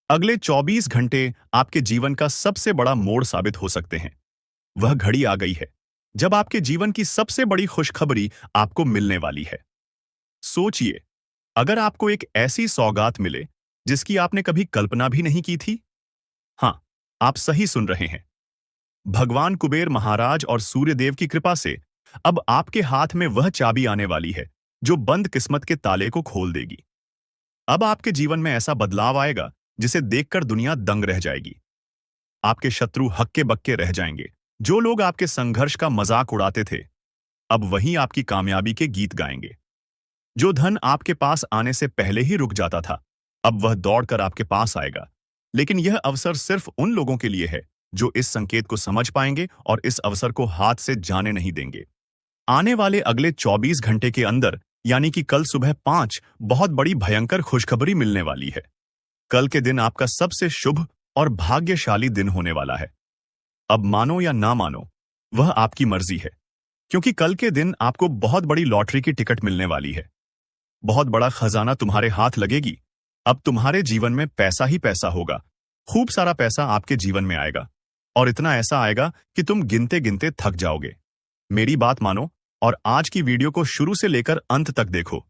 अगले 24 घंटे आपके जीवन का सबसे बड़ा मोड़ साबित हो सकते हैं। वह घड़ी आ गई है जब आपके जीवन की सबसे बड़ी खुशखबरी आपको मिलने वाली है। सोचिए, अगर आपको एक ऐसी सौगात मिले जिसकी आपने कभी कल्पना भी नहीं की थी। हाँ, आप सही सुन रहे हैं। भगवान कुबेर महाराज और सूर्यदेव की कृपा से अब आपके हाथ में वह चाबी आने वाली है जो बंद किस्मत के ताले को खोल देगी। अब आपके जीवन में ऐसा बदलाव आएगा जिसे देखकर दुनिया दंग रह जाएगी। आपके शत्रु हक्के बक्के रह जाएंगे। जो लोग आपके संघर्ष का मजाक उड़ाते थे, अब वही आपकी कामयाबी के गीत गाएंगे। जो धन आपके पास आने से पहले ही रुक जाता था, अब वह दौड़कर आपके पास आएगा। लेकिन यह अवसर सिर्फ उन लोगों के लिए है जो इस संकेत को समझ पाएंगे और इस अवसर को हाथ से जाने नहीं देंगे। आने वाले अगले 24 घंटे के अंदर, यानी कि कल सुबह 5, बहुत बड़ी भयंकर खुशखबरी मिलने वाली है। कल के दिन आपका सबसे शुभ और भाग्यशाली दिन होने वाला है। अब मानो या ना मानो, वह आपकी मर्जी है, क्योंकि कल के दिन आपको बहुत बड़ी लॉटरी की टिकट मिलने वाली है। बहुत बड़ा खजाना तुम्हारे हाथ लगेगी। अब तुम्हारे जीवन में पैसा ही पैसा होगा। खूब सारा पैसा आपके जीवन में आएगा, और इतना ऐसा आएगा कि तुम गिनते गिनते थक जाओगे। मेरी बात मानो और आज की वीडियो को शुरू से लेकर अंत तक देखो।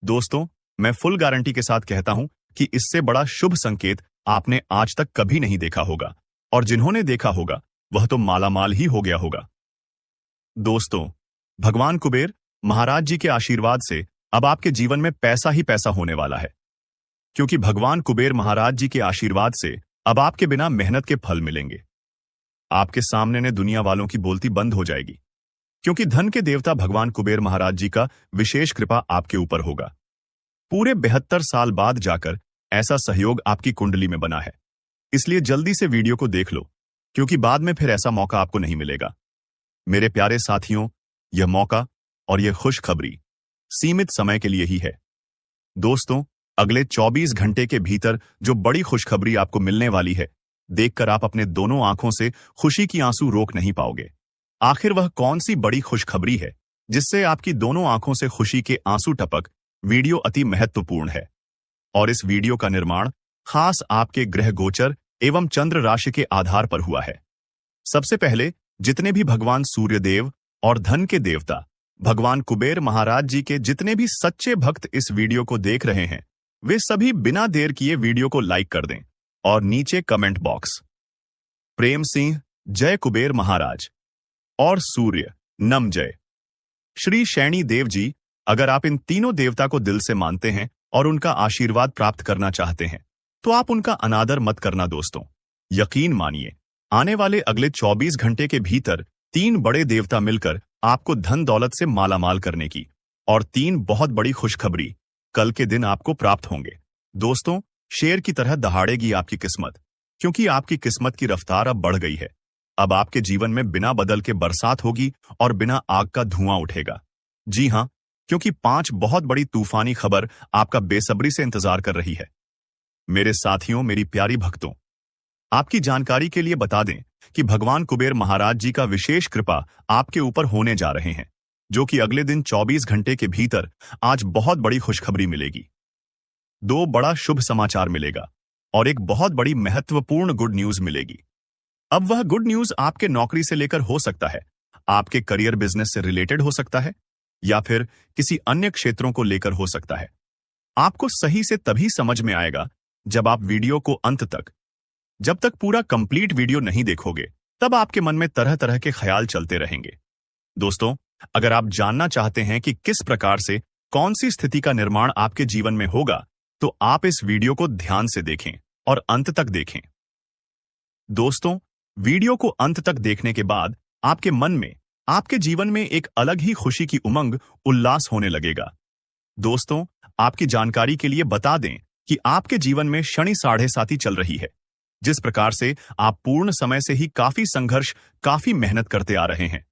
दोस्तों, मैं फुल गारंटी के साथ कहता हूं कि इससे बड़ा शुभ संकेत आपने आज तक कभी नहीं देखा होगा, और जिन्होंने देखा होगा वह तो मालामाल ही हो गया होगा। दोस्तों, भगवान कुबेर महाराज जी के आशीर्वाद से अब आपके जीवन में पैसा ही पैसा होने वाला है। क्योंकि भगवान कुबेर महाराज जी के आशीर्वाद से अब आपके बिना मेहनत के फल मिलेंगे। आपके सामने ने दुनिया वालों की बोलती बंद हो जाएगी, क्योंकि धन के देवता भगवान कुबेर महाराज जी का विशेष कृपा आपके ऊपर होगा। पूरे 72 साल बाद जाकर ऐसा सहयोग आपकी कुंडली में बना है। इसलिए जल्दी से वीडियो को देख लो, क्योंकि बाद में फिर ऐसा मौका आपको नहीं मिलेगा। मेरे प्यारे साथियों, यह मौका और यह खुशखबरी सीमित समय के लिए ही है। दोस्तों, अगले 24 घंटे के भीतर जो बड़ी खुशखबरी आपको मिलने वाली है, देखकर आप अपने दोनों आंखों से खुशी की आंसू रोक नहीं पाओगे। आखिर वह कौन सी बड़ी खुशखबरी है जिससे आपकी दोनों आंखों से खुशी के आंसू टपक? वीडियो अति महत्वपूर्ण है, और इस वीडियो का निर्माण खास आपके ग्रह गोचर एवं चंद्र राशि के आधार पर हुआ है। सबसे पहले, जितने भी भगवान सूर्यदेव और धन के देवता भगवान कुबेर महाराज जी के जितने भी सच्चे भक्त इस वीडियो को देख रहे हैं, वे सभी बिना देर किए वीडियो को लाइक कर दें और नीचे कमेंट बॉक्स प्रेम सिंह जय कुबेर महाराज और सूर्य नम जय श्री शैनी देव जी। अगर आप इन तीनों देवता को दिल से मानते हैं और उनका आशीर्वाद प्राप्त करना चाहते हैं, तो आप उनका अनादर मत करना दोस्तों। यकीन मानिए, आने वाले अगले 24 घंटे के भीतर 3 बड़े देवता मिलकर आपको धन दौलत से मालामाल करने की और 3 बहुत बड़ी खुशखबरी कल के दिन आपको प्राप्त होंगे। दोस्तों, शेर की तरह दहाड़ेगी आपकी किस्मत, क्योंकि आपकी किस्मत की रफ्तार अब बढ़ गई है। अब आपके जीवन में बिना बदल के बरसात होगी और बिना आग का धुआं उठेगा। जी हां, क्योंकि 5 बहुत बड़ी तूफानी खबर आपका बेसब्री से इंतजार कर रही है। मेरे साथियों, मेरी प्यारी भक्तों, आपकी जानकारी के लिए बता दें कि भगवान कुबेर महाराज जी का विशेष कृपा आपके ऊपर होने जा रहे हैं, जो कि अगले दिन 24 घंटे के भीतर आज बहुत बड़ी खुशखबरी मिलेगी। 2 बड़ा शुभ समाचार मिलेगा और एक बहुत बड़ी महत्वपूर्ण गुड न्यूज मिलेगी। अब वह गुड न्यूज आपके नौकरी से लेकर हो सकता है, आपके करियर बिजनेस से रिलेटेड हो सकता है, या फिर किसी अन्य क्षेत्रों को लेकर हो सकता है। आपको सही से तभी समझ में आएगा जब आप वीडियो को अंत तक, जब तक पूरा कंप्लीट वीडियो नहीं देखोगे, तब आपके मन में तरह तरह के ख्याल चलते रहेंगे। दोस्तों, अगर आप जानना चाहते हैं कि किस प्रकार से कौन सी स्थिति का निर्माण आपके जीवन में होगा, तो आप इस वीडियो को ध्यान से देखें और अंत तक देखें। दोस्तों, वीडियो को अंत तक देखने के बाद आपके मन में, आपके जीवन में एक अलग ही खुशी की उमंग, उल्लास होने लगेगा। दोस्तों, आपकी जानकारी के लिए बता दें कि आपके जीवन में शनि 7.5 चल रही है। जिस प्रकार से आप पूर्ण समय से ही काफी संघर्ष, काफी मेहनत करते आ रहे हैं,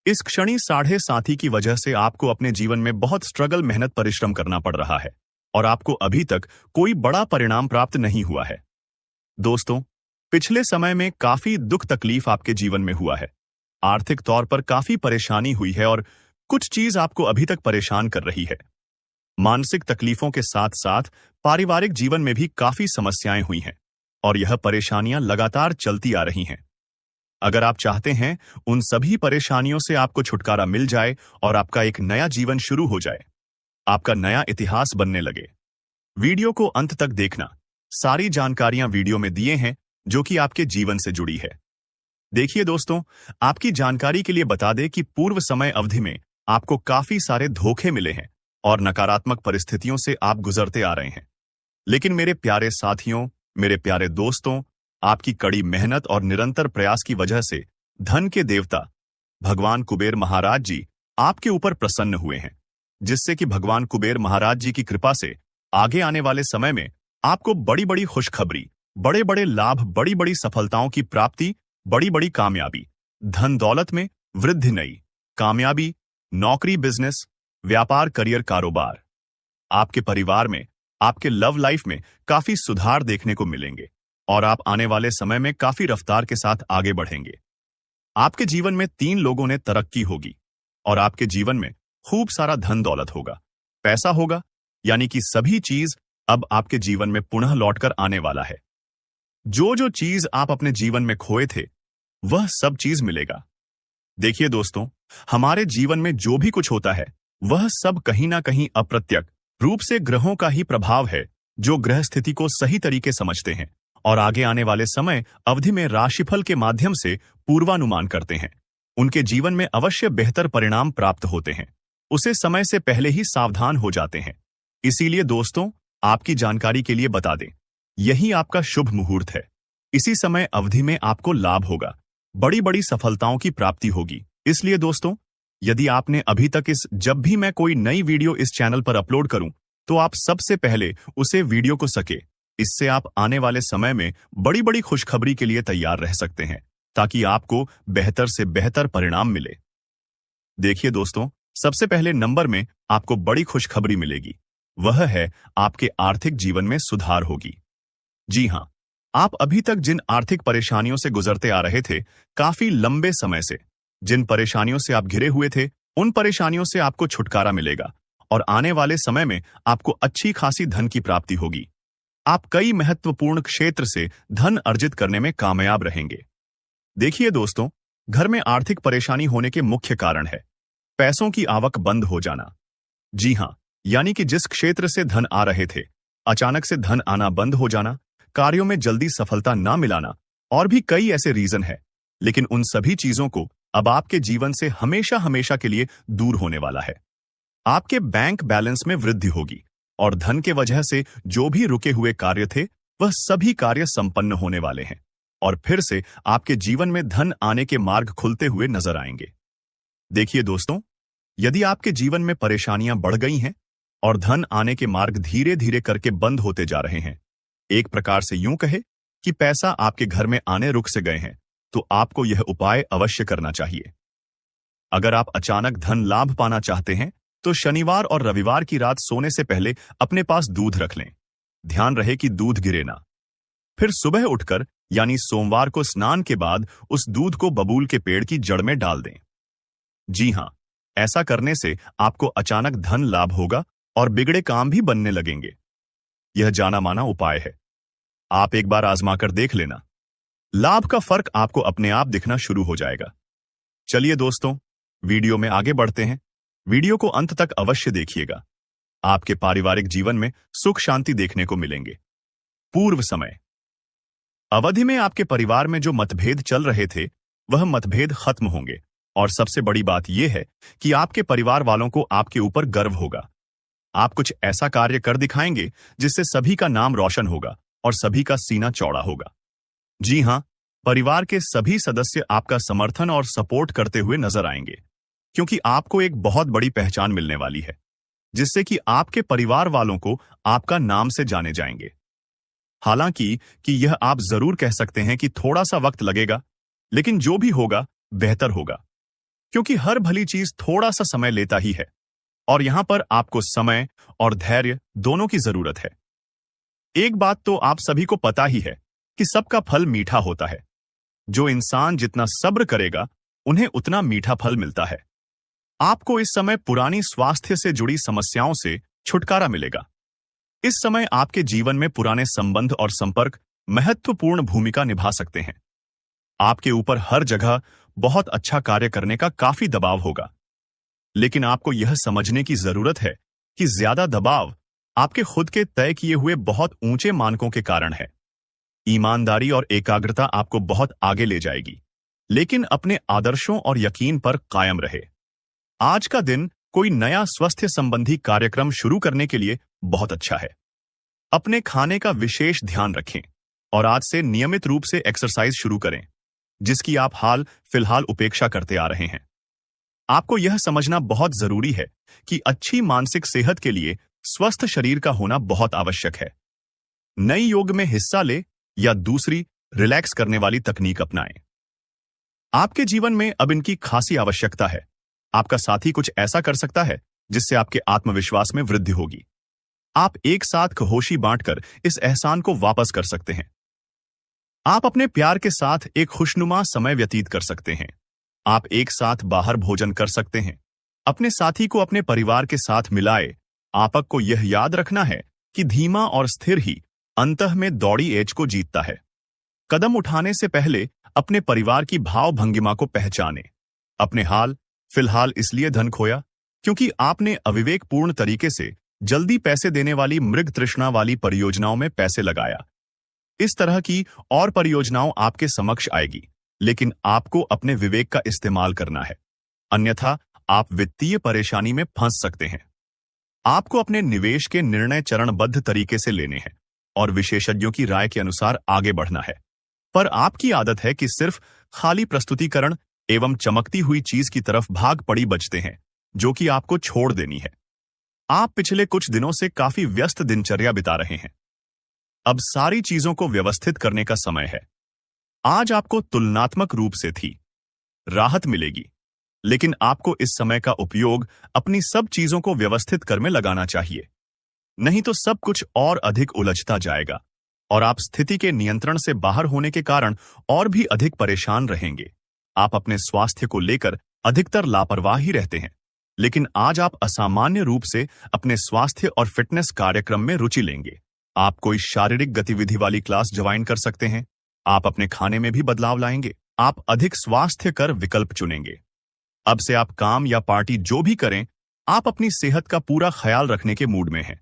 इस शनि 7.5 की वजह से आपको अपने जीवन में बहुत स्ट्रगल, मेहनत, परिश्रम करना पड़ रहा है, और आपको अभी तक कोई बड़ा परिणाम प्राप्त नहीं हुआ है। दोस्तों, पिछले समय में काफी दुख तकलीफ आपके जीवन में हुआ है। आर्थिक तौर पर काफी परेशानी हुई है और कुछ चीज आपको अभी तक परेशान कर रही है। मानसिक तकलीफों के साथ साथ पारिवारिक जीवन में भी काफी समस्याएं हुई हैं और यह परेशानियां लगातार चलती आ रही हैं। अगर आप चाहते हैं उन सभी परेशानियों से आपको छुटकारा मिल जाए और आपका एक नया जीवन शुरू हो जाए, आपका नया इतिहास बनने लगे, वीडियो को अंत तक देखना। सारी जानकारियां वीडियो में दिए हैं जो कि आपके जीवन से जुड़ी है। देखिए दोस्तों, आपकी जानकारी के लिए बता दें कि पूर्व समय अवधि में आपको काफी सारे धोखे मिले हैं और नकारात्मक परिस्थितियों से आप गुजरते आ रहे हैं। लेकिन मेरे प्यारे साथियों, मेरे प्यारे दोस्तों, आपकी कड़ी मेहनत और निरंतर प्रयास की वजह से धन के देवता भगवान कुबेर महाराज जी आपके ऊपर प्रसन्न हुए हैं, जिससे कि भगवान कुबेर महाराज जी की कृपा से आगे आने वाले समय में आपको बड़ी बड़ी खुशखबरी, बड़े बड़े लाभ, बड़ी बड़ी सफलताओं की प्राप्ति, बड़ी बड़ी कामयाबी, धन दौलत में वृद्धि, नई कामयाबी, नौकरी, बिजनेस, व्यापार, करियर, कारोबार, आपके परिवार में, आपके लव लाइफ में काफी सुधार देखने को मिलेंगे और आप आने वाले समय में काफी रफ्तार के साथ आगे बढ़ेंगे। आपके जीवन में 3 लोगों ने तरक्की होगी और आपके जीवन में खूब सारा धन दौलत होगा, पैसा होगा, यानी कि सभी चीज अब आपके जीवन में पुनः लौटकर आने वाला है। जो जो चीज आप अपने जीवन में खोए थे वह सब चीज मिलेगा। देखिए दोस्तों, हमारे जीवन में जो भी कुछ होता है वह सब कहीं ना कहीं अप्रत्यक्ष रूप से ग्रहों का ही प्रभाव है, जो ग्रह स्थिति को सही तरीके समझते हैं और आगे आने वाले समय अवधि में राशिफल के माध्यम से पूर्वानुमान करते हैं। उनके जीवन में अवश्य बेहतर परिणाम प्राप्त होते हैं, उसे समय से पहले ही सावधान हो जाते हैं। इसीलिए दोस्तों, आपकी जानकारी के लिए बता दें, यही आपका शुभ मुहूर्त है। इसी समय अवधि में आपको लाभ होगा, बड़ी बड़ी सफलताओं की प्राप्ति होगी। इसलिए दोस्तों, यदि आपने अभी तक जब भी मैं कोई नई वीडियो इस चैनल पर अपलोड करूं तो आप सबसे पहले उसे वीडियो को सके, इससे आप आने वाले समय में बड़ी बड़ी खुशखबरी के लिए तैयार रह सकते हैं, ताकि आपको बेहतर से बेहतर परिणाम मिले। देखिए दोस्तों, सबसे पहले नंबर में आपको बड़ी खुशखबरी मिलेगी, वह है आपके आर्थिक जीवन में सुधार होगी। जी हां, आप अभी तक जिन आर्थिक परेशानियों से गुजरते आ रहे थे, काफी लंबे समय से जिन परेशानियों से आप घिरे हुए थे, उन परेशानियों से आपको छुटकारा मिलेगा और आने वाले समय में आपको अच्छी खासी धन की प्राप्ति होगी। आप कई महत्वपूर्ण क्षेत्र से धन अर्जित करने में कामयाब रहेंगे। देखिए दोस्तों, घर में आर्थिक परेशानी होने के मुख्य कारण है पैसों की आवक बंद हो जाना। जी हां, यानी कि जिस क्षेत्र से धन आ रहे थे, अचानक से धन आना बंद हो जाना, कार्यों में जल्दी सफलता ना मिलाना, और भी कई ऐसे रीजन है। लेकिन उन सभी चीजों को अब आपके जीवन से हमेशा हमेशा के लिए दूर होने वाला है। आपके बैंक बैलेंस में वृद्धि होगी और धन के वजह से जो भी रुके हुए कार्य थे वह सभी कार्य संपन्न होने वाले हैं और फिर से आपके जीवन में धन आने के मार्ग खुलते हुए नजर आएंगे। देखिए दोस्तों, यदि आपके जीवन में परेशानियां बढ़ गई हैं और धन आने के मार्ग धीरे धीरे करके बंद होते जा रहे हैं, एक प्रकार से यूं कहे कि पैसा आपके घर में आने रुक से गए हैं, तो आपको यह उपाय अवश्य करना चाहिए। अगर आप अचानक धन लाभ पाना चाहते हैं तो शनिवार और रविवार की रात सोने से पहले अपने पास दूध रख लें। ध्यान रहे कि दूध गिरे ना। फिर सुबह उठकर यानी सोमवार को स्नान के बाद उस दूध को बबूल के पेड़ की जड़ में डाल दें। जी हां, ऐसा करने से आपको अचानक धन लाभ होगा और बिगड़े काम भी बनने लगेंगे। यह जाना माना उपाय है, आप एक बार आजमाकर देख लेना। लाभ का फर्क आपको अपने आप दिखना शुरू हो जाएगा। चलिए दोस्तों, वीडियो में आगे बढ़ते हैं। वीडियो को अंत तक अवश्य देखिएगा। आपके पारिवारिक जीवन में सुख शांति देखने को मिलेंगे। पूर्व समय अवधि में आपके परिवार में जो मतभेद चल रहे थे वह मतभेद खत्म होंगे और सबसे बड़ी बात यह है कि आपके परिवार वालों को आपके ऊपर गर्व होगा। आप कुछ ऐसा कार्य कर दिखाएंगे जिससे सभी का नाम रोशन होगा और सभी का सीना चौड़ा होगा। जी हां, परिवार के सभी सदस्य आपका समर्थन और सपोर्ट करते हुए नजर आएंगे, क्योंकि आपको एक बहुत बड़ी पहचान मिलने वाली है, जिससे कि आपके परिवार वालों को आपका नाम से जाने जाएंगे। हालांकि कि यह आप जरूर कह सकते हैं कि थोड़ा सा वक्त लगेगा, लेकिन जो भी होगा बेहतर होगा, क्योंकि हर भली चीज थोड़ा सा समय लेता ही है और यहां पर आपको समय और धैर्य दोनों की जरूरत है। एक बात तो आप सभी को पता ही है कि सबका फल मीठा होता है। जो इंसान जितना सब्र करेगा उन्हें उतना मीठा फल मिलता है। आपको इस समय पुरानी स्वास्थ्य से जुड़ी समस्याओं से छुटकारा मिलेगा। इस समय आपके जीवन में पुराने संबंध और संपर्क महत्वपूर्ण भूमिका निभा सकते हैं। आपके ऊपर हर जगह बहुत अच्छा कार्य करने का काफी दबाव होगा, लेकिन आपको यह समझने की जरूरत है कि ज्यादा दबाव आपके खुद के तय किए हुए बहुत ऊंचे मानकों के कारण है। ईमानदारी और एकाग्रता आपको बहुत आगे ले जाएगी, लेकिन अपने आदर्शों और यकीन पर कायम रहे। आज का दिन कोई नया स्वास्थ्य संबंधी कार्यक्रम शुरू करने के लिए बहुत अच्छा है। अपने खाने का विशेष ध्यान रखें और आज से नियमित रूप से एक्सरसाइज शुरू करें, जिसकी आप हाल फिलहाल उपेक्षा करते आ रहे हैं। आपको यह समझना बहुत जरूरी है कि अच्छी मानसिक सेहत के लिए स्वस्थ शरीर का होना बहुत आवश्यक है। नई योग में हिस्सा ले या दूसरी रिलैक्स करने वाली तकनीक अपनाएं। आपके जीवन में अब इनकी खासी आवश्यकता है। आपका साथी कुछ ऐसा कर सकता है जिससे आपके आत्मविश्वास में वृद्धि होगी। आप एक साथ खहोशी बांटकर इस एहसान को वापस कर सकते हैं। आप अपने प्यार के साथ एक खुशनुमा समय व्यतीत कर सकते हैं। आप एक साथ बाहर भोजन कर सकते हैं। अपने साथी को अपने परिवार के साथ मिलाए। आपको यह याद रखना है कि धीमा और स्थिर ही अंतः में दौड़ी एज को जीतता है। कदम उठाने से पहले अपने परिवार की भाव भंगिमा को पहचाने। अपने हाल फिलहाल इसलिए धन खोया क्योंकि आपने अविवेकपूर्ण तरीके से जल्दी पैसे देने वाली मृग तृष्णा वाली परियोजनाओं में पैसे लगाया। इस तरह की और परियोजनाओं आपके समक्ष आएगी, लेकिन आपको अपने विवेक का इस्तेमाल करना है, अन्यथा आप वित्तीय परेशानी में फंस सकते हैं। आपको अपने निवेश के निर्णय चरणबद्ध तरीके से लेने हैं और विशेषज्ञों की राय के अनुसार आगे बढ़ना है। पर आपकी आदत है कि सिर्फ खाली प्रस्तुतिकरण एवं चमकती हुई चीज की तरफ भाग पड़ी बचते हैं, जो कि आपको छोड़ देनी है। आप पिछले कुछ दिनों से काफी व्यस्त दिनचर्या बिता रहे हैं। अब सारी चीजों को व्यवस्थित करने का समय है। आज आपको तुलनात्मक रूप से थी राहत मिलेगी, लेकिन आपको इस समय का उपयोग अपनी सब चीजों को व्यवस्थित कर में लगाना चाहिए, नहीं तो सब कुछ और अधिक उलझता जाएगा और आप स्थिति के नियंत्रण से बाहर होने के कारण और भी अधिक परेशान रहेंगे। आप अपने स्वास्थ्य को लेकर अधिकतर लापरवाह ही रहते हैं, लेकिन आज आप असामान्य रूप से अपने स्वास्थ्य और फिटनेस कार्यक्रम में रुचि लेंगे। आप कोई शारीरिक गतिविधि वाली क्लास ज्वाइन कर सकते हैं। आप अपने खाने में भी बदलाव लाएंगे। आप अधिक स्वास्थ्यकर विकल्प चुनेंगे। अब से आप काम या पार्टी जो भी करें, आप अपनी सेहत का पूरा ख्याल रखने के मूड में हैं।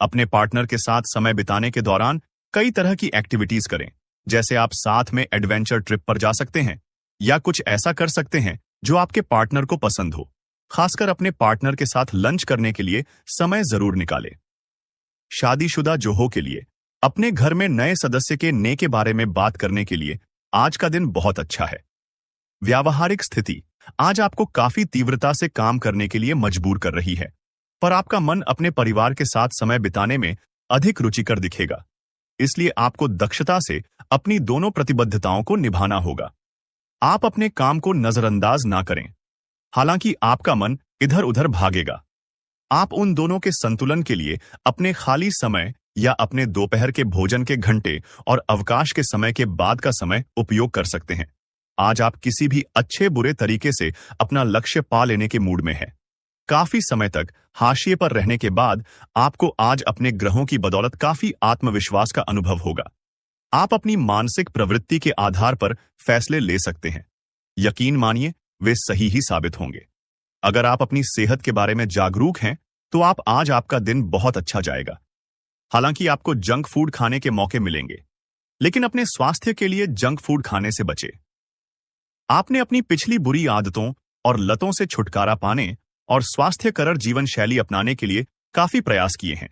अपने पार्टनर के साथ समय बिताने के दौरान कई तरह की एक्टिविटीज करें, जैसे आप साथ में एडवेंचर ट्रिप पर जा सकते हैं या कुछ ऐसा कर सकते हैं जो आपके पार्टनर को पसंद हो। खासकर अपने पार्टनर के साथ लंच करने के लिए समय जरूर निकालें। शादीशुदा जोहों के लिए अपने घर में नए सदस्य के ने के बारे में बात करने के लिए आज का दिन बहुत अच्छा है। व्यावहारिक स्थिति आज आपको काफी तीव्रता से काम करने के लिए मजबूर कर रही है, पर आपका मन अपने परिवार के साथ समय बिताने में अधिक रुचिकर दिखेगा। इसलिए आपको दक्षता से अपनी दोनों प्रतिबद्धताओं को निभाना होगा। आप अपने काम को नजरअंदाज ना करें, हालांकि आपका मन इधर उधर भागेगा। आप उन दोनों के संतुलन के लिए अपने खाली समय या अपने दोपहर के भोजन के घंटे और अवकाश के समय के बाद का समय उपयोग कर सकते हैं। आज आप किसी भी अच्छे बुरे तरीके से अपना लक्ष्य पा लेने के मूड में हैं। काफी समय तक हाशिए पर रहने के बाद आपको आज अपने ग्रहों की बदौलत काफी आत्मविश्वास का अनुभव होगा। आप अपनी मानसिक प्रवृत्ति के आधार पर फैसले ले सकते हैं। यकीन मानिए, वे सही ही साबित होंगे। अगर आप अपनी सेहत के बारे में जागरूक हैं, तो आज आपका दिन बहुत अच्छा जाएगा। हालांकि आपको जंक फूड खाने के मौके मिलेंगे, लेकिन अपने स्वास्थ्य के लिए जंक फूड खाने से बचें। आपने अपनी पिछली बुरी आदतों और लतों से छुटकारा पाने और स्वास्थ्यकर जीवन शैली अपनाने के लिए काफी प्रयास किए हैं।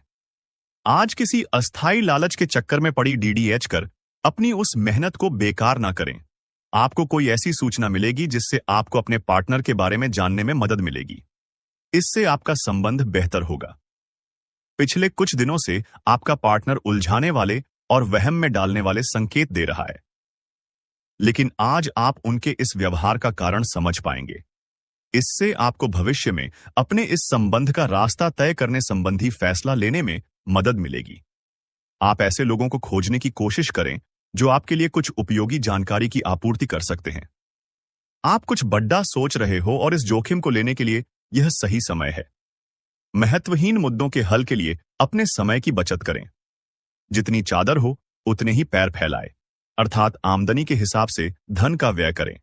आज किसी अस्थायी लालच के चक्कर में पड़ी डीडीएच कर अपनी उस मेहनत को बेकार ना करें। आपको कोई ऐसी सूचना मिलेगी जिससे आपको अपने पार्टनर के बारे में जानने में मदद मिलेगी। इससे आपका संबंध बेहतर होगा। पिछले कुछ दिनों से आपका पार्टनर उलझाने वाले और वहम में डालने वाले संकेत दे रहा है, लेकिन आज आप उनके इस व्यवहार का कारण समझ पाएंगे। इससे आपको भविष्य में अपने इस संबंध का रास्ता तय करने संबंधी फैसला लेने में मदद मिलेगी। आप ऐसे लोगों को खोजने की कोशिश करें जो आपके लिए कुछ उपयोगी जानकारी की आपूर्ति कर सकते हैं। आप कुछ बड़ा सोच रहे हो और इस जोखिम को लेने के लिए यह सही समय है। महत्वहीन मुद्दों के हल के लिए अपने समय की बचत करें। जितनी चादर हो उतने ही पैर फैलाए, अर्थात आमदनी के हिसाब से धन का व्यय करें।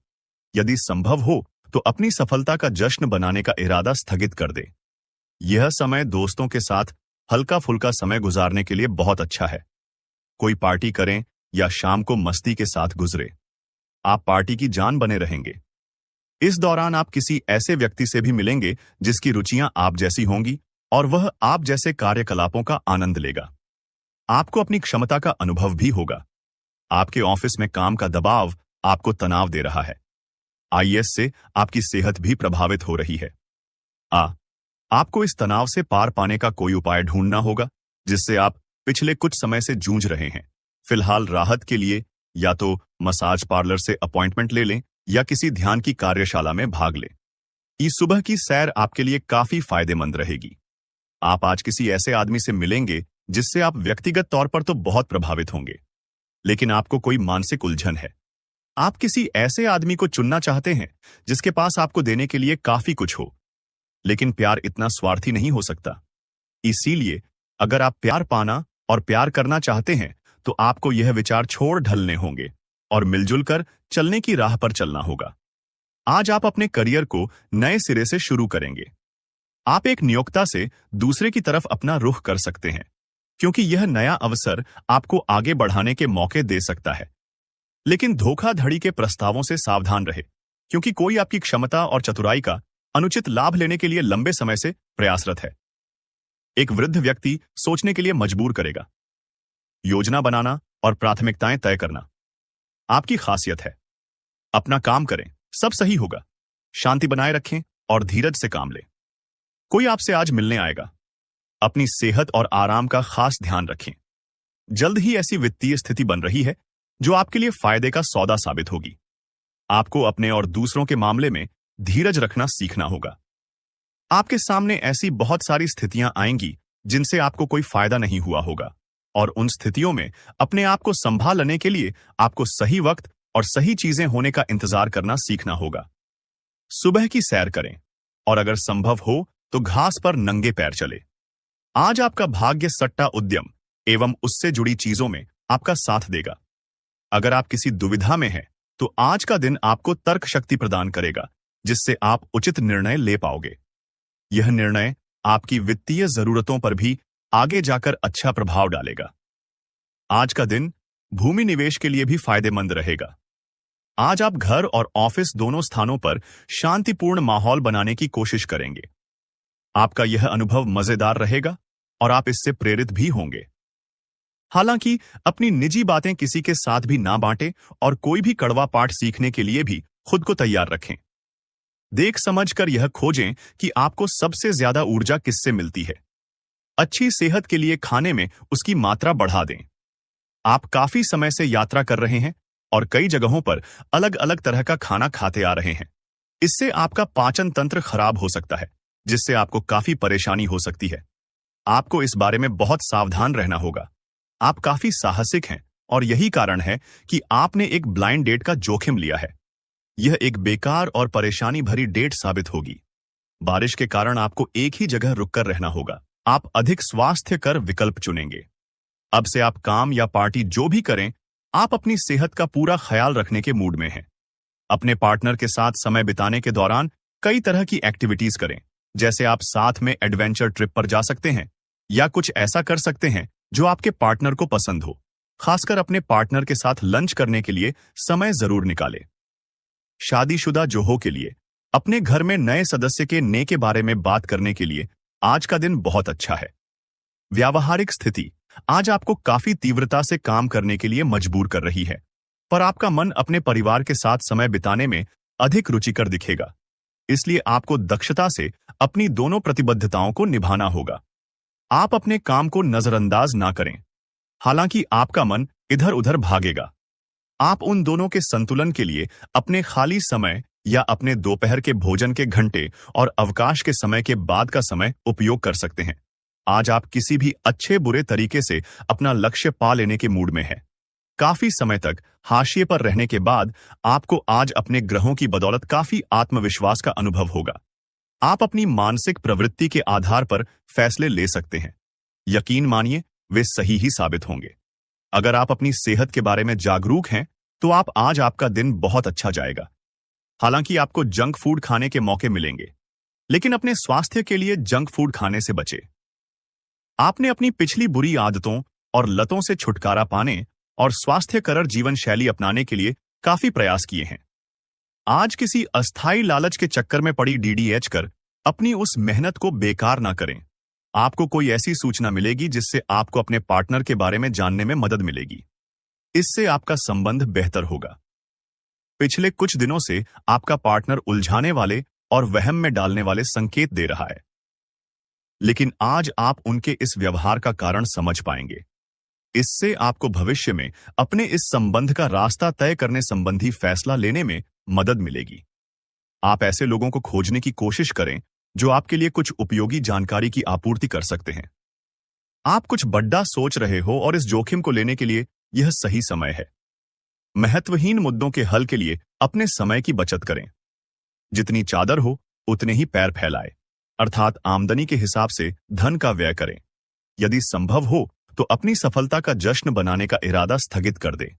यदि संभव हो तो अपनी सफलता का जश्न बनाने का इरादा स्थगित कर दे। यह समय दोस्तों के साथ हल्का फुल्का समय गुजारने के लिए बहुत अच्छा है। कोई पार्टी करें या शाम को मस्ती के साथ गुजरे, आप पार्टी की जान बने रहेंगे। इस दौरान आप किसी ऐसे व्यक्ति से भी मिलेंगे जिसकी रुचियां आप जैसी होंगी और वह आप जैसे कार्यकलापों का आनंद लेगा। आपको अपनी क्षमता का अनुभव भी होगा। आपके ऑफिस में काम का दबाव आपको तनाव दे रहा है। आईएस से आपकी सेहत भी प्रभावित हो रही है। आपको इस तनाव से पार पाने का कोई उपाय ढूंढना होगा जिससे आप पिछले कुछ समय से जूझ रहे हैं। फिलहाल राहत के लिए या तो मसाज पार्लर से अपॉइंटमेंट ले लें या किसी ध्यान की कार्यशाला में भाग लें। इस सुबह की सैर आपके लिए काफी फायदेमंद रहेगी। आप आज किसी ऐसे आदमी से मिलेंगे जिससे आप व्यक्तिगत तौर पर तो बहुत प्रभावित होंगे, लेकिन आपको कोई मानसिक उलझन है। आप किसी ऐसे आदमी को चुनना चाहते हैं जिसके पास आपको देने के लिए काफी कुछ हो, लेकिन प्यार इतना स्वार्थी नहीं हो सकता। इसीलिए अगर आप प्यार पाना और प्यार करना चाहते हैं तो आपको यह विचार छोड़ ढलने होंगे और मिलजुल कर चलने की राह पर चलना होगा। आज आप अपने करियर को नए सिरे से शुरू करेंगे। आप एक नियोक्ता से दूसरे की तरफ अपना रुख कर सकते हैं, क्योंकि यह नया अवसर आपको आगे बढ़ाने के मौके दे सकता है। लेकिन धोखाधड़ी के प्रस्तावों से सावधान रहे, क्योंकि कोई आपकी क्षमता और चतुराई का अनुचित लाभ लेने के लिए लंबे समय से प्रयासरत है। एक वृद्ध व्यक्ति सोचने के लिए मजबूर करेगा। योजना बनाना और प्राथमिकताएं तय करना आपकी खासियत है। अपना काम करें, सब सही होगा। शांति बनाए रखें और धीरज से काम लें। कोई आपसे आज मिलने आएगा। अपनी सेहत और आराम का खास ध्यान रखें। जल्द ही ऐसी वित्तीय स्थिति बन रही है जो आपके लिए फायदे का सौदा साबित होगी। आपको अपने और दूसरों के मामले में धीरज रखना सीखना होगा। आपके सामने ऐसी बहुत सारी स्थितियां आएंगी जिनसे आपको कोई फायदा नहीं हुआ होगा, और उन स्थितियों में अपने आप को संभालने के लिए आपको सही वक्त और सही चीजें होने का इंतजार करना सीखना होगा। सुबह की सैर करें और अगर संभव हो तो घास पर नंगे पैर चले। आज आपका भाग्य सट्टा उद्यम एवं उससे जुड़ी चीजों में आपका साथ देगा। अगर आप किसी दुविधा में हैं तो आज का दिन आपको तर्क शक्ति प्रदान करेगा, जिससे आप उचित निर्णय ले पाओगे। यह निर्णय आपकी वित्तीय जरूरतों पर भी आगे जाकर अच्छा प्रभाव डालेगा। आज का दिन भूमि निवेश के लिए भी फायदेमंद रहेगा। आज आप घर और ऑफिस दोनों स्थानों पर शांतिपूर्ण माहौल बनाने की कोशिश करेंगे। आपका यह अनुभव मजेदार रहेगा और आप इससे प्रेरित भी होंगे। हालांकि अपनी निजी बातें किसी के साथ भी ना बांटें और कोई भी कड़वा पाठ सीखने के लिए भी खुद को तैयार रखें। देख समझकर यह खोजें कि आपको सबसे ज्यादा ऊर्जा किससे मिलती है। अच्छी सेहत के लिए खाने में उसकी मात्रा बढ़ा दें। आप काफी समय से यात्रा कर रहे हैं और कई जगहों पर अलग अलग तरह का खाना खाते आ रहे हैं। इससे आपका पाचन तंत्र खराब हो सकता है, जिससे आपको काफी परेशानी हो सकती है। आपको इस बारे में बहुत सावधान रहना होगा। आप काफी साहसिक हैं और यही कारण है कि आपने एक ब्लाइंड डेट का जोखिम लिया है। यह एक बेकार और परेशानी भरी डेट साबित होगी। बारिश के कारण आपको एक ही जगह रुककर रहना होगा। आप अधिक स्वास्थ्यकर विकल्प चुनेंगे। अब से आप काम या पार्टी जो भी करें, आप अपनी सेहत का पूरा ख्याल रखने के मूड में हैं। अपने पार्टनर के साथ समय बिताने के दौरान कई तरह की एक्टिविटीज करें, जैसे आप साथ में एडवेंचर ट्रिप पर जा सकते हैं या कुछ ऐसा कर सकते हैं जो आपके पार्टनर को पसंद हो। खासकर अपने पार्टनर के साथ लंच करने के लिए समय जरूर निकालें। शादीशुदा जोहों के लिए अपने घर में नए सदस्य के ने के बारे में बात करने के लिए आज का दिन बहुत अच्छा है। व्यावहारिक स्थिति आज आपको काफी तीव्रता से काम करने के लिए मजबूर कर रही है, पर आपका मन अपने परिवार के साथ समय बिताने में अधिक रुचिकर दिखेगा। इसलिए आपको दक्षता से अपनी दोनों प्रतिबद्धताओं को निभाना होगा। आप अपने काम को नजरअंदाज ना करें, हालांकि आपका मन इधर उधर भागेगा। आप उन दोनों के संतुलन के लिए अपने खाली समय या अपने दोपहर के भोजन के घंटे और अवकाश के समय के बाद का समय उपयोग कर सकते हैं। आज आप किसी भी अच्छे बुरे तरीके से अपना लक्ष्य पा लेने के मूड में हैं। काफी समय तक हाशिए पर रहने के बाद आपको आज अपने ग्रहों की बदौलत काफी आत्मविश्वास का अनुभव होगा। आप अपनी मानसिक प्रवृत्ति के आधार पर फैसले ले सकते हैं। यकीन मानिए, वे सही ही साबित होंगे। अगर आप अपनी सेहत के बारे में जागरूक हैं, तो आज आपका दिन बहुत अच्छा जाएगा। हालांकि आपको जंक फूड खाने के मौके मिलेंगे, लेकिन अपने स्वास्थ्य के लिए जंक फूड खाने से बचें। आपने अपनी पिछली बुरी आदतों और लतों से छुटकारा पाने और स्वास्थ्यकर जीवन शैली अपनाने के लिए काफी प्रयास किए हैं। आज किसी अस्थायी लालच के चक्कर में पड़ी डीडीएच कर अपनी उस मेहनत को बेकार ना करें। आपको कोई ऐसी सूचना मिलेगी जिससे आपको अपने पार्टनर के बारे में जानने में मदद मिलेगी। इससे आपका संबंध बेहतर होगा। पिछले कुछ दिनों से आपका पार्टनर उलझाने वाले और वहम में डालने वाले संकेत दे रहा है, लेकिन आज आप उनके इस व्यवहार का कारण समझ पाएंगे। इससे आपको भविष्य में अपने इस संबंध का रास्ता तय करने संबंधी फैसला लेने में मदद मिलेगी। आप ऐसे लोगों को खोजने की कोशिश करें जो आपके लिए कुछ उपयोगी जानकारी की आपूर्ति कर सकते हैं। आप कुछ बड़ा सोच रहे हो और इस जोखिम को लेने के लिए यह सही समय है। महत्वहीन मुद्दों के हल के लिए अपने समय की बचत करें। जितनी चादर हो उतने ही पैर फैलाए, अर्थात आमदनी के हिसाब से धन का व्यय करें। यदि संभव हो तो अपनी सफलता का जश्न बनाने का इरादा स्थगित कर दे।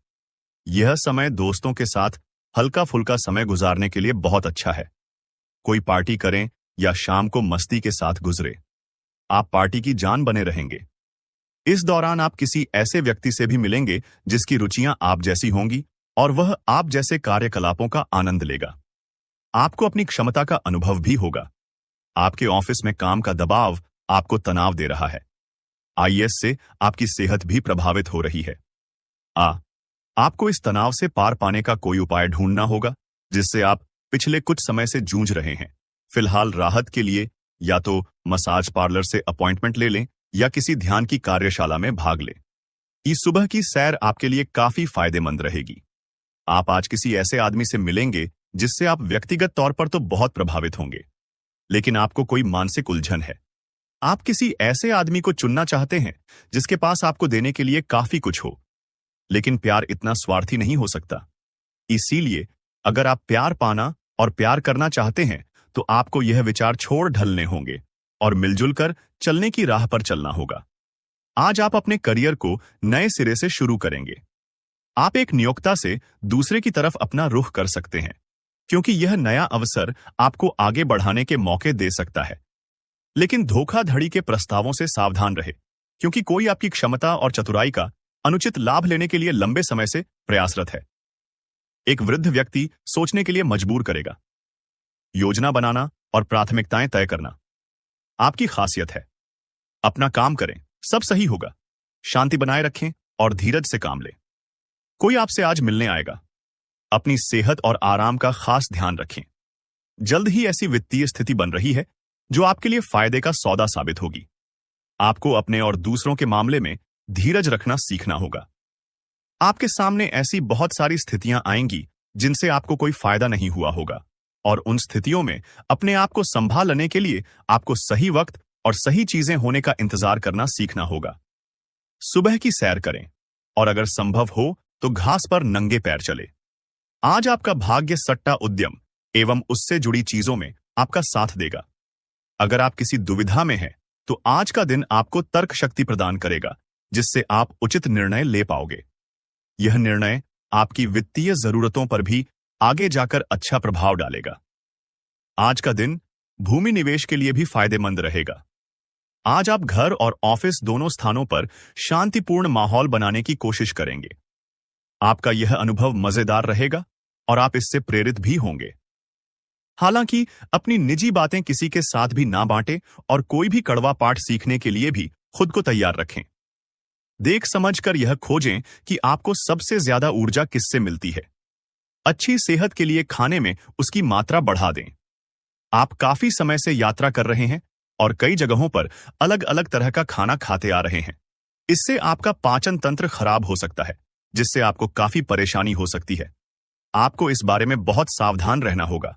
यह समय दोस्तों के साथ हल्का फुल्का समय गुजारने के लिए बहुत अच्छा है। कोई पार्टी करें या शाम को मस्ती के साथ गुजरे। आप पार्टी की जान बने रहेंगे। इस दौरान आप किसी ऐसे व्यक्ति से भी मिलेंगे जिसकी रुचियां आप जैसी होंगी और वह आप जैसे कार्यकलापों का आनंद लेगा। आपको अपनी क्षमता का अनुभव भी होगा। आपके ऑफिस में काम का दबाव आपको तनाव दे रहा है। आईएस से आपकी सेहत भी प्रभावित हो रही है। आपको इस तनाव से पार पाने का कोई उपाय ढूंढना होगा जिससे आप पिछले कुछ समय से जूझ रहे हैं। फिलहाल राहत के लिए या तो मसाज पार्लर से अपॉइंटमेंट ले लें या किसी ध्यान की कार्यशाला में भाग लें। ये सुबह की सैर आपके लिए काफी फायदेमंद रहेगी। आप आज किसी ऐसे आदमी से मिलेंगे जिससे आप व्यक्तिगत तौर पर तो बहुत प्रभावित होंगे, लेकिन आपको कोई मानसिक उलझन है। आप किसी ऐसे आदमी को चुनना चाहते हैं जिसके पास आपको देने के लिए काफी कुछ हो, लेकिन प्यार इतना स्वार्थी नहीं हो सकता। इसीलिए अगर आप प्यार पाना और प्यार करना चाहते हैं तो आपको यह विचार छोड़ ढलने होंगे और मिलजुल कर चलने की राह पर चलना होगा। आज आप अपने करियर को नए सिरे से शुरू करेंगे। आप एक नियोक्ता से दूसरे की तरफ अपना रुख कर सकते हैं, क्योंकि यह नया अवसर आपको आगे बढ़ाने के मौके दे सकता है। लेकिन धोखाधड़ी के प्रस्तावों से सावधान रहे, क्योंकि कोई आपकी क्षमता और चतुराई का अनुचित लाभ लेने के लिए लंबे समय से प्रयासरत है। एक वृद्ध व्यक्ति सोचने के लिए मजबूर करेगा। योजना बनाना और प्राथमिकताएं तय करना आपकी खासियत है। अपना काम करें, सब सही होगा। शांति बनाए रखें और धीरज से काम लें। कोई आपसे आज मिलने आएगा। अपनी सेहत और आराम का खास ध्यान रखें। जल्द ही ऐसी वित्तीय स्थिति बन रही है जो आपके लिए फायदे का सौदा साबित होगी। आपको अपने और दूसरों के मामले में धीरज रखना सीखना होगा। आपके सामने ऐसी बहुत सारी स्थितियां आएंगी जिनसे आपको कोई फायदा नहीं हुआ होगा, और उन स्थितियों में अपने आप को संभालने के लिए आपको सही वक्त और सही चीजें होने का इंतजार करना सीखना होगा। सुबह की सैर करें और अगर संभव हो तो घास पर नंगे पैर चले। आज आपका भाग्य सट्टा उद्यम एवं उससे जुड़ी चीजों में आपका साथ देगा। अगर आप किसी दुविधा में हैं तो आज का दिन आपको तर्क शक्ति प्रदान करेगा, जिससे आप उचित निर्णय ले पाओगे। यह निर्णय आपकी वित्तीय जरूरतों पर भी आगे जाकर अच्छा प्रभाव डालेगा। आज का दिन भूमि निवेश के लिए भी फायदेमंद रहेगा। आज आप घर और ऑफिस दोनों स्थानों पर शांतिपूर्ण माहौल बनाने की कोशिश करेंगे। आपका यह अनुभव मजेदार रहेगा और आप इससे प्रेरित भी होंगे। हालांकि अपनी निजी बातें किसी के साथ भी ना बांटें और कोई भी कड़वा पाठ सीखने के लिए भी खुद को तैयार रखें। देख समझकर यह खोजें कि आपको सबसे ज्यादा ऊर्जा किससे मिलती है। अच्छी सेहत के लिए खाने में उसकी मात्रा बढ़ा दें। आप काफी समय से यात्रा कर रहे हैं और कई जगहों पर अलग अलग तरह का खाना खाते आ रहे हैं। इससे आपका पाचन तंत्र खराब हो सकता है, जिससे आपको काफी परेशानी हो सकती है। आपको इस बारे में बहुत सावधान रहना होगा।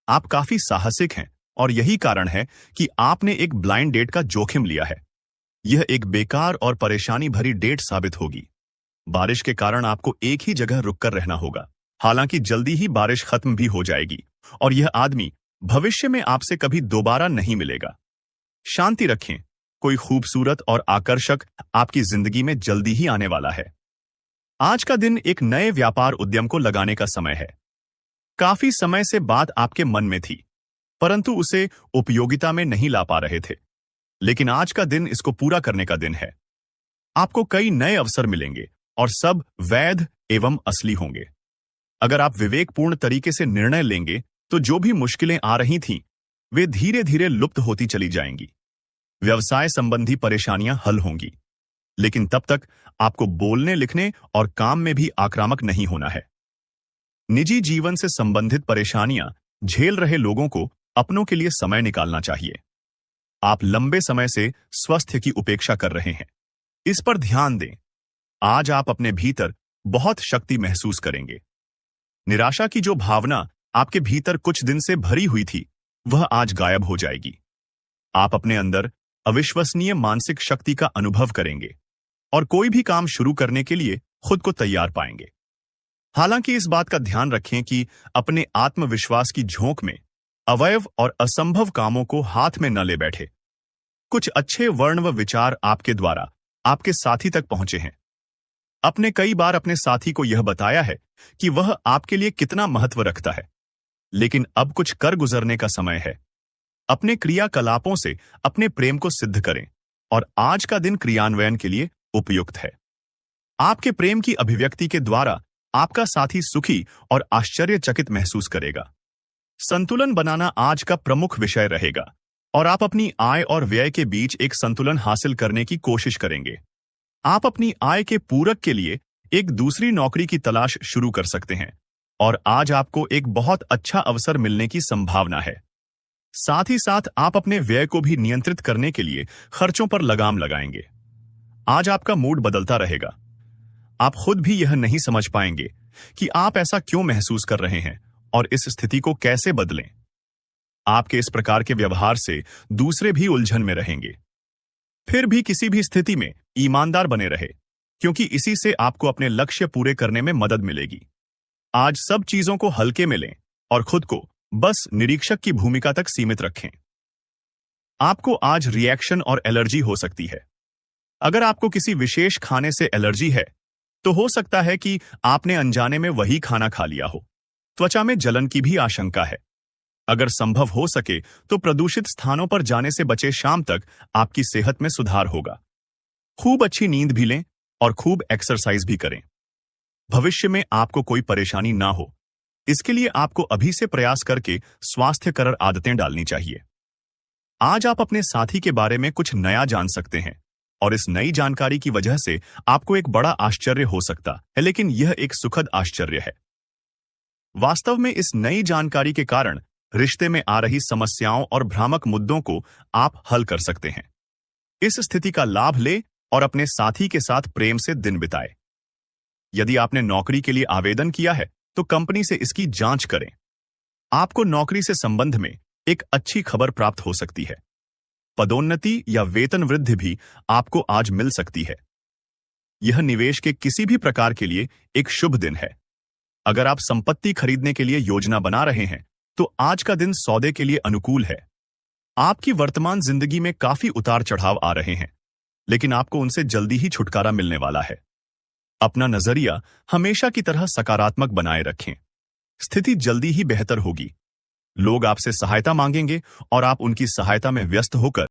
आप काफी साहसिक हैं और यही कारण है कि आपने एक ब्लाइंड डेट का जोखिम लिया है। यह एक बेकार और परेशानी भरी डेट साबित होगी। बारिश के कारण आपको एक ही जगह रुककर रहना होगा। हालांकि जल्दी ही बारिश खत्म भी हो जाएगी और यह आदमी भविष्य में आपसे कभी दोबारा नहीं मिलेगा। शांति रखें, कोई खूबसूरत और आकर्षक आपकी जिंदगी में जल्दी ही आने वाला है। आज का दिन एक नए व्यापार उद्यम को लगाने का समय है। काफी समय से बात आपके मन में थी, परंतु उसे उपयोगिता में नहीं ला पा रहे थे। लेकिन आज का दिन इसको पूरा करने का दिन है। आपको कई नए अवसर मिलेंगे और सब वैध एवं असली होंगे। अगर आप विवेकपूर्ण तरीके से निर्णय लेंगे तो जो भी मुश्किलें आ रही थीं, वे धीरे धीरे लुप्त होती चली जाएंगी। व्यवसाय संबंधी परेशानियां हल होंगी, लेकिन तब तक आपको बोलने, लिखने और काम में भी आक्रामक नहीं होना है। निजी जीवन से संबंधित परेशानियां झेल रहे लोगों को अपनों के लिए समय निकालना चाहिए। आप लंबे समय से स्वास्थ्य की उपेक्षा कर रहे हैं, इस पर ध्यान दें। आज आप अपने भीतर बहुत शक्ति महसूस करेंगे। निराशा की जो भावना आपके भीतर कुछ दिन से भरी हुई थी, वह आज गायब हो जाएगी। आप अपने अंदर अविश्वसनीय मानसिक शक्ति का अनुभव करेंगे और कोई भी काम शुरू करने के लिए खुद को तैयार पाएंगे। हालांकि इस बात का ध्यान रखें कि अपने आत्मविश्वास की झोंक में अवयव और असंभव कामों को हाथ में न ले बैठे। कुछ अच्छे वर्ण व विचार आपके द्वारा आपके साथी तक पहुंचे हैं। आपने कई बार अपने साथी को यह बताया है कि वह आपके लिए कितना महत्व रखता है, लेकिन अब कुछ कर गुजरने का समय है। अपने क्रियाकलापों से अपने प्रेम को सिद्ध करें और आज का दिन क्रियान्वयन के लिए उपयुक्त है। आपके प्रेम की अभिव्यक्ति के द्वारा आपका साथी सुखी और आश्चर्यचकित महसूस करेगा। संतुलन बनाना आज का प्रमुख विषय रहेगा और आप अपनी आय और व्यय के बीच एक संतुलन हासिल करने की कोशिश करेंगे। आप अपनी आय के पूरक के लिए एक दूसरी नौकरी की तलाश शुरू कर सकते हैं और आज आपको एक बहुत अच्छा अवसर मिलने की संभावना है। साथ ही साथ आप अपने व्यय को भी नियंत्रित करने के लिए खर्चों पर लगाम लगाएंगे। आज आपका मूड बदलता रहेगा। आप खुद भी यह नहीं समझ पाएंगे कि आप ऐसा क्यों महसूस कर रहे हैं और इस स्थिति को कैसे बदलें। आपके इस प्रकार के व्यवहार से दूसरे भी उलझन में रहेंगे। फिर भी किसी भी स्थिति में ईमानदार बने रहे, क्योंकि इसी से आपको अपने लक्ष्य पूरे करने में मदद मिलेगी। आज सब चीजों को हल्के में लें और खुद को बस निरीक्षक की भूमिका तक सीमित रखें। आपको आज रिएक्शन और एलर्जी हो सकती है। अगर आपको किसी विशेष खाने से एलर्जी है, तो हो सकता है कि आपने अनजाने में वही खाना खा लिया हो। त्वचा में जलन की भी आशंका है। अगर संभव हो सके तो प्रदूषित स्थानों पर जाने से बचे। शाम तक आपकी सेहत में सुधार होगा। खूब अच्छी नींद भी लें और खूब एक्सरसाइज भी करें। भविष्य में आपको कोई परेशानी ना हो, इसके लिए आपको अभी से प्रयास करके स्वास्थ्यकर आदतें डालनी चाहिए। आज आप अपने साथी के बारे में कुछ नया जान सकते हैं और इस नई जानकारी की वजह से आपको एक बड़ा आश्चर्य हो सकता है, लेकिन यह एक सुखद आश्चर्य है। वास्तव में इस नई जानकारी के कारण रिश्ते में आ रही समस्याओं और भ्रामक मुद्दों को आप हल कर सकते हैं। इस स्थिति का लाभ ले और अपने साथी के साथ प्रेम से दिन बिताए। यदि आपने नौकरी के लिए आवेदन किया है तो कंपनी से इसकी जांच करें। आपको नौकरी से संबंध में एक अच्छी खबर प्राप्त हो सकती है। पदोन्नति या वेतन वृद्धि भी आपको आज मिल सकती है। यह निवेश के किसी भी प्रकार के लिए एक शुभ दिन है। अगर आप संपत्ति खरीदने के लिए योजना बना रहे हैं तो आज का दिन सौदे के लिए अनुकूल है। आपकी वर्तमान जिंदगी में काफी उतार चढ़ाव आ रहे हैं, लेकिन आपको उनसे जल्दी ही छुटकारा मिलने वाला है। अपना नजरिया हमेशा की तरह सकारात्मक बनाए रखें। स्थिति जल्दी ही बेहतर होगी। लोग आपसे सहायता मांगेंगे और आप उनकी सहायता में व्यस्त होकर